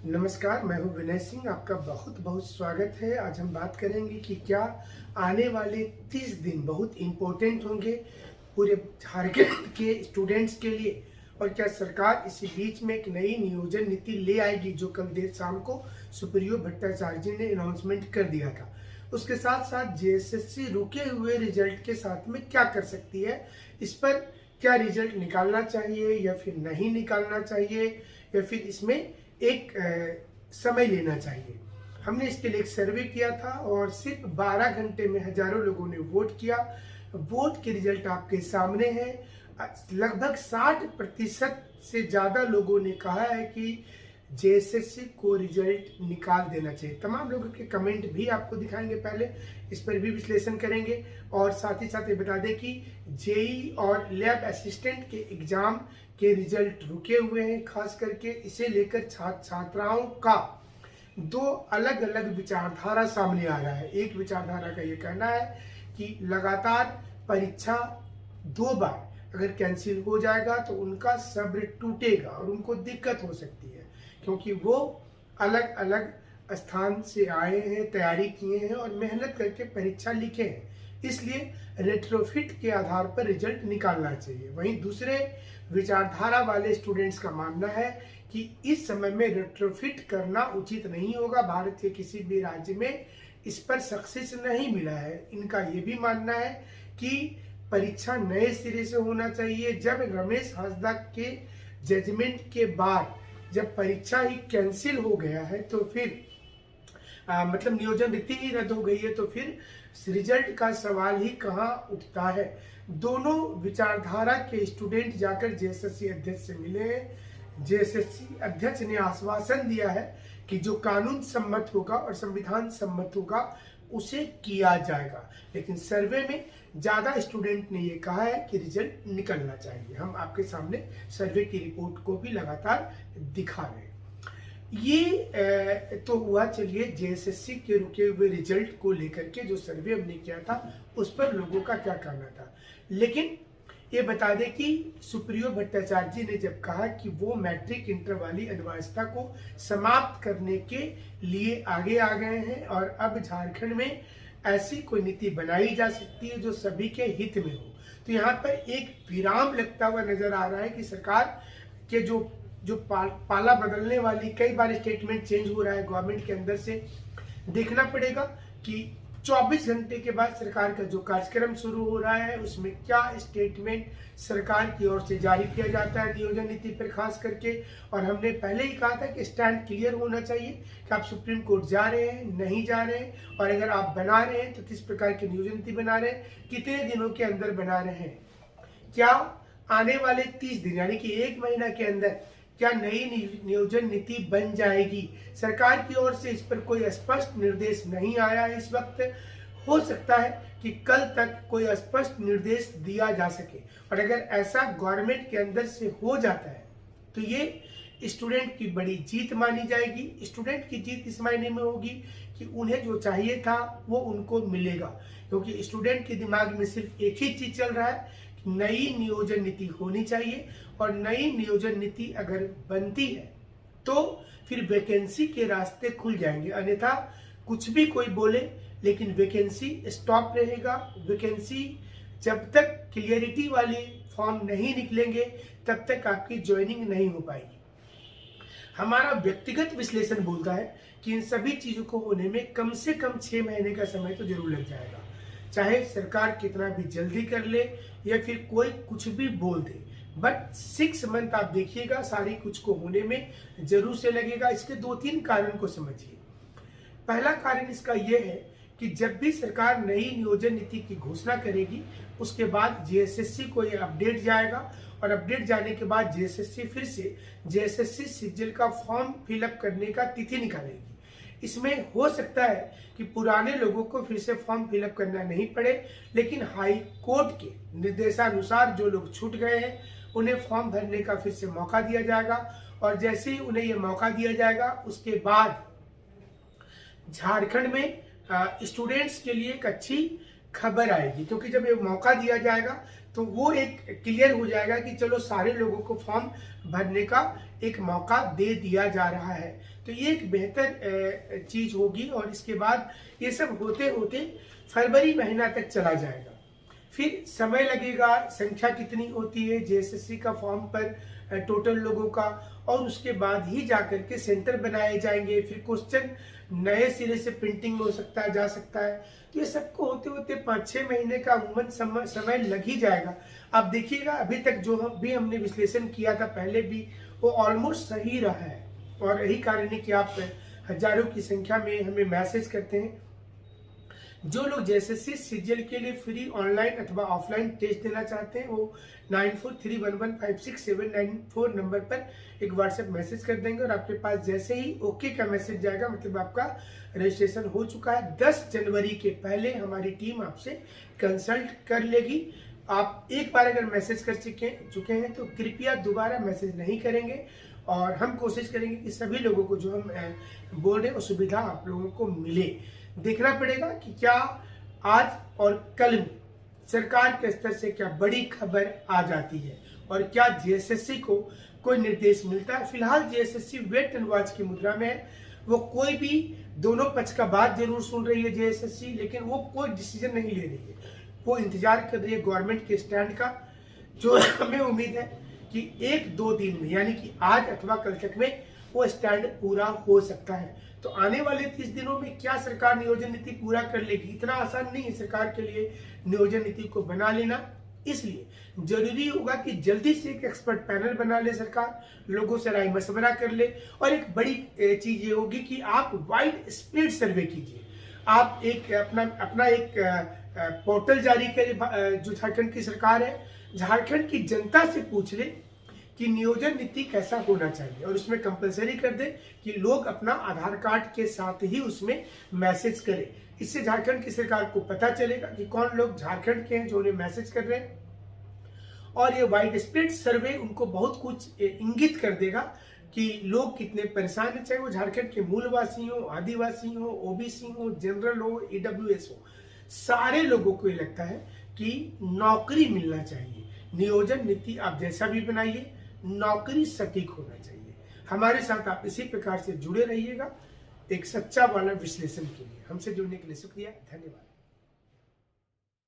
नमस्कार, मैं हूं विनय सिंह। आपका बहुत बहुत स्वागत है। आज हम बात करेंगे कि क्या आने वाले 30 दिन बहुत इम्पोर्टेंट होंगे पूरे झारखंड के स्टूडेंट्स के लिए, और क्या सरकार इसी बीच में एक नई नियोजन नीति ले आएगी, जो कल देर शाम को सुप्रियो भट्टाचार्य जी ने अनाउंसमेंट कर दिया था। उसके साथ साथ जेएसएससी रुके हुए रिजल्ट के साथ में क्या कर सकती है, इस पर क्या रिजल्ट निकालना चाहिए या फिर नहीं निकालना चाहिए, या फिर इसमें एक समय लेना चाहिए। हमने इसके लिए एक सर्वे किया था और सिर्फ 12 घंटे में हजारों लोगों ने वोट किया। वोट के रिजल्ट आपके सामने हैं। लगभग 60% से ज़्यादा लोगों ने कहा है कि जेएसएससी को रिजल्ट निकाल देना चाहिए। तमाम लोगों के कमेंट भी आपको दिखाएंगे, पहले इस पर भी विश्लेषण करेंगे, और साथ ही साथ ये बता दें कि जेई और लैब असिस्टेंट के एग्जाम के रिजल्ट रुके हुए हैं। खास करके इसे लेकर छात्र छात्राओं का दो अलग अलग विचारधारा सामने आ रहा है। एक विचारधारा का ये कहना है कि लगातार परीक्षा 2 बार अगर कैंसिल हो जाएगा तो उनका सब्र टूटेगा और उनको दिक्कत हो सकती है, क्योंकि वो अलग अलग स्थान से आए हैं, तैयारी किए हैं और मेहनत करके परीक्षा लिखे हैं, इसलिए रेट्रोफिट के आधार पर रिजल्ट निकालना चाहिए। वहीं दूसरे विचारधारा वाले स्टूडेंट्स का मानना है कि इस समय में रेट्रोफिट करना उचित नहीं होगा। भारत के किसी भी राज्य में इस पर सक्सेस नहीं मिला है। इनका ये भी मानना है कि परीक्षा नए सिरे से होना चाहिए। जब रमेश हांसदा के जजमेंट के बाद जब परीक्षा ही कैंसिल हो गया है तो फिर मतलब नियोजन नीति ही रद्द हो गई है, तो फिर रिजल्ट का सवाल ही कहाँ उठता है। दोनों विचारधारा के स्टूडेंट जाकर जेएसएससी अध्यक्ष से मिले हैं। जेएसएससी अध्यक्ष ने आश्वासन दिया है कि जो कानून सम्मत होगा और संविधान सम्मत होगा उसे किया जाएगा, लेकिन सर्वे में ज्यादा स्टूडेंट ने ये कहा है कि रिजल्ट निकलना चाहिए। हम आपके सामने सर्वे की रिपोर्ट को भी लगातार दिखा रहे हैं। ये तो हुआ, चलिए जेएसएससी के रुके हुए रिजल्ट को लेकर के जो सर्वे हमने किया था उस पर लोगों का क्या कहना था। लेकिन ये बता दें कि सुप्रियो भट्टाचार्य जी ने जब कहा कि वो मैट्रिक इंटर वाली अनिवार्यता को समाप्त करने के लिए आगे आ गए हैं और अब झारखंड में ऐसी कोई नीति बनाई जा सकती है जो सभी के हित में हो, तो यहाँ पर एक विराम लगता हुआ नजर आ रहा है कि सरकार के जो पाला बदलने वाली कई बार स्टेटमेंट चेंज हो रहा है गवर्नमेंट के अंदर से। देखना पड़ेगा कि 24 घंटे के बाद सरकार का जो कार्यक्रम शुरू हो रहा है उसमें क्या स्टेटमेंट सरकार की ओर से जारी किया जाता है नियोजन नीति पर खास करके। और हमने पहले ही कहा था कि स्टैंड क्लियर होना चाहिए कि आप सुप्रीम कोर्ट जा रहे हैं, नहीं जा रहे हैं, और अगर आप बना रहे हैं तो किस प्रकार की नियोजन नीति बना रहे हैं, कितने दिनों के अंदर बना रहे हैं, क्या आने वाले 30 दिन यानी कि 1 महीना के अंदर क्या नई नियोजन नीति बन जाएगी। सरकार की ओर से इस पर कोई स्पष्ट निर्देश नहीं आया है इस वक्त। हो सकता है कि कल तक कोई स्पष्ट निर्देश दिया जा सके, और अगर ऐसा गवर्नमेंट के अंदर से हो जाता है तो ये स्टूडेंट की बड़ी जीत मानी जाएगी। स्टूडेंट की जीत इस मायने में होगी कि उन्हें जो चाहिए था वो उनको मिलेगा, क्योंकि स्टूडेंट के दिमाग में सिर्फ एक ही चीज चल रहा है, नई नियोजन नीति होनी चाहिए, और नई नियोजन नीति अगर बनती है तो फिर वैकेंसी के रास्ते खुल जाएंगे। अन्यथा कुछ भी कोई बोले लेकिन वैकेंसी स्टॉप रहेगा। वैकेंसी जब तक क्लियरिटी वाली फॉर्म नहीं निकलेंगे तब तक आपकी ज्वाइनिंग नहीं हो पाएगी। हमारा व्यक्तिगत विश्लेषण बोलता है कि इन सभी चीजों को होने में कम से कम 6 महीने का समय तो जरूर लग जाएगा, चाहे सरकार कितना भी जल्दी कर ले या फिर कोई कुछ भी बोल दे, बट 6 मंथ आप देखिएगा सारी कुछ को होने में जरूर से लगेगा। इसके 2-3 कारण को समझिए। पहला कारण इसका यह है कि जब भी सरकार नई नियोजन नीति की घोषणा करेगी उसके बाद जेएसएससी को यह अपडेट जाएगा, और अपडेट जाने के बाद जेएसएससी फिर से जेएसएससी सिज्जल का फॉर्म फिलअप करने का तिथि निकालेगी। इसमें हो सकता है कि पुराने लोगों को फिर से फॉर्म फिलअप करना नहीं पड़े, लेकिन हाई कोर्ट के निर्देशानुसार जो लोग छूट गए हैं उन्हें फॉर्म भरने का फिर से मौका दिया जाएगा, और जैसे ही उन्हें यह मौका दिया जाएगा उसके बाद झारखंड में स्टूडेंट्स के लिए एक अच्छी खबर आएगी, क्योंकि जब ये मौका दिया जाएगा तो वो एक क्लियर हो जाएगा कि चलो सारे लोगों को फॉर्म भरने का एक मौका दे दिया जा रहा है। तो ये एक बेहतर चीज होगी और इसके बाद ये सब होते होते फरवरी महीना तक चला जाएगा। फिर समय लगेगा, संख्या कितनी होती है जेएसएससी का फॉर्म पर टोटल लोगों का, और उसके बाद ही जाकर के सेंटर बनाए जाएंगे। फिर क्वेश्चन नए सिरे से प्रिंटिंग हो सकता है, जा सकता है। तो ये सबको होते होते 5-6 महीने का अमूमन समय लग ही जाएगा। अब देखिएगा अभी तक जो हमने विश्लेषण किया था पहले भी, वो ऑलमोस्ट सही रहा है। और यही कारण है कि आप हजारों की संख्या में हमें मैसेज करते हैं। जो लोग जेएसएससी सीजीएल के लिए फ्री ऑनलाइन अथवा ऑफलाइन टेस्ट देना चाहते हैं, वो 9431156794 नंबर पर एक व्हाट्सएप मैसेज कर देंगे और आपके पास जैसे ही ओके का मैसेज जाएगा, मतलब आपका रजिस्ट्रेशन हो चुका है। 10 जनवरी के पहले हमारी टीम आपसे कंसल्ट कर लेगी। आप एक बार अगर मैसेज कर चुके हैं तो कृपया दोबारा मैसेज नहीं करेंगे, और हम कोशिश करेंगे कि सभी लोगों को जो हम बोल रहे हैं वो सुविधा आप लोगों को मिले। देखना पड़ेगा कि क्या आज और कल में सरकार के स्तर से क्या बड़ी खबर आ जाती है और क्या जेएसएससी को कोई निर्देश मिलता है। फिलहाल जेएसएससी वेट एंड वॉच की मुद्रा में है। वो कोई भी दोनों पक्ष का बात जरूर सुन रही है जेएसएससी, लेकिन वो कोई डिसीजन नहीं ले रही है। वो इंतजार कर रही है गवर्नमेंट के स्टैंड का, जो हमें उम्मीद है कि 1-2 दिन में, यानी कि आज अथवा कल तक में वो स्टैंड पूरा हो सकता है। तो आने वाले 30 दिनों में क्या सरकार नियोजन नीति पूरा कर लेगी, इतना आसान नहीं है सरकार के लिए नियोजन नीति को बना लेना। इसलिए जरूरी होगा कि जल्दी से एक एक्सपर्ट पैनल बना ले सरकार, लोगों से राय मशवरा कर ले। और एक बड़ी चीज ये होगी कि आप वाइड स्प्रेड सर्वे कीजिए। आप एक अपना एक पोर्टल जारी करें, जो झारखंड की सरकार है, झारखंड की जनता से पूछ ले कि नियोजन नीति कैसा होना चाहिए, और उसमें कंपलसरी कर दे कि लोग अपना आधार कार्ड के साथ ही उसमें मैसेज करें। इससे झारखंड की सरकार को पता चलेगा कि कौन लोग झारखंड के हैं जो उन्हें मैसेज कर रहे हैं, और ये वाइड स्प्रेड सर्वे उनको बहुत कुछ इंगित कर देगा कि लोग कितने परेशान हैं, चाहे वो झारखंड के मूलवासी हो, आदिवासी हो, ओबीसी हो, जनरल हो, ईडब्ल्यूएस हो। सारे लोगों को ये लगता है कि नौकरी मिलना चाहिए। नियोजन नीति आप जैसा भी बनाइए, नौकरी सटीक होना चाहिए। हमारे साथ आप इसी प्रकार से जुड़े रहिएगा एक सच्चा वाला विश्लेषण के लिए। हमसे जुड़ने के लिए शुक्रिया, धन्यवाद।